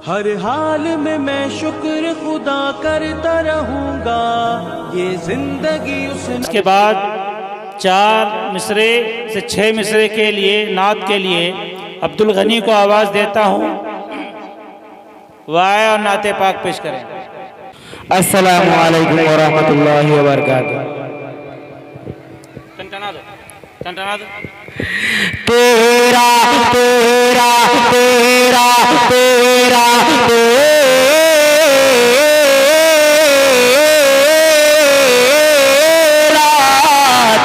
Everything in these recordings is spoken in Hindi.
हर हाल में मैं शुक्र खुदा करता रहूंगा, ये जिंदगी उसके बाद 4 मिसरे से 6 मिसरे के लिए नात के लिए अब्दुल गनी को आवाज़ देता हूँ। वाह और नाते पाक पेश करें। अस्सलामु अलैकुम व रहमतुल्लाहि व बरकातुहू। टंटना दो। तेरा तेरा तेरा तेरा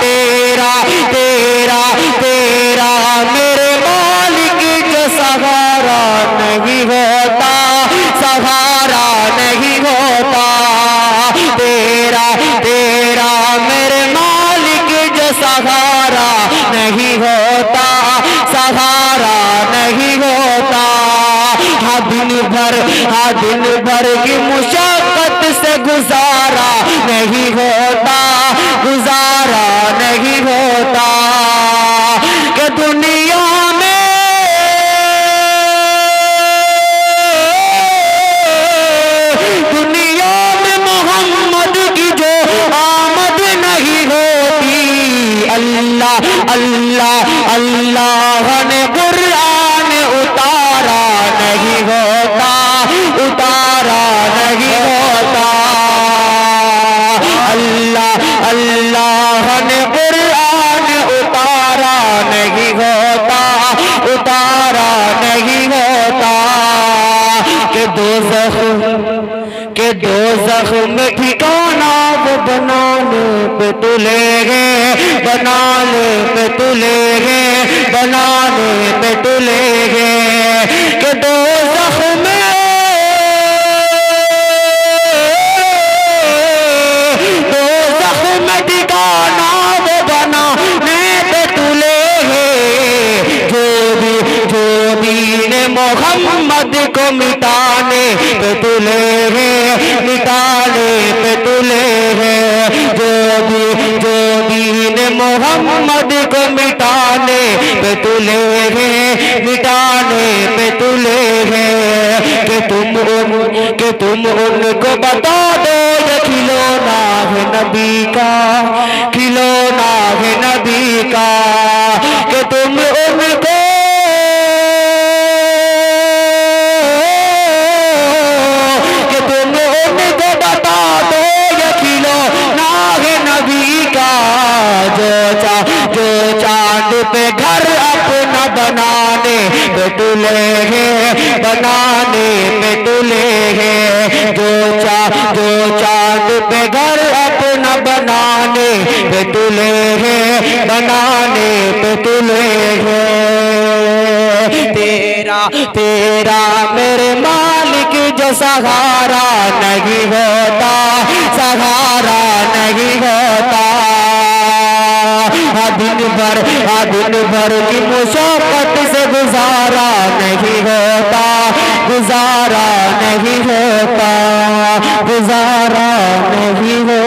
तेरा तेरा तेरा मेरे मालिक जो सहारा नहीं होता, सहारा नहीं होता। तेरा तेरा मेरे मालिक जो सहारा नहीं होता, सहारा नहीं होता। हाँ दिन भर की मुशक्कत से गुजारा नहीं होता, गुजारा नहीं होता। कि दुनिया में मोहम्मद की जो आमद नहीं होती, अल्लाह अल्लाह अल्लाह ने कुरान उतारा नहीं होता, उतारा नहीं होता। अल्लाह अल्लाह ने कुरान उतारा नहीं होता, उतारा नहीं होता। के दोज़ख में ठिकाना वो बनाने पे तुलेगे, बनाने पे तुलेगे, बनाने पे तुलेगे। के दोज़ख में ठिकाना वो बनाने पे तुलेगे। जो दीन मोहम्मद को मिटाने पे तुलेगे, मिटाने पे तुलेगे। जो दीन मोहम्मद को मिटाने पे तुलेगे, मिटाने पे तुलेगे। कि तुम उनको बता दो ये खिलौना है नबी का, खिलौना है नबी का। कि तुम उनको बता दो ये खिलौना है नबी का। जो चांद पे घर अपना बनाने पे तुलेगे, बनाने पे तुलेगे। जो चांद पे घर अपना बनाने पे तुलेगे, बनाने पे तुलेगे। तेरा मेरे मालिक जो सहारा नहीं होता, सहारा नहीं होता। दिन भर की मुशक्कत से गुजारा नहीं होता, गुजारा नहीं होता, गुजारा नहीं होता।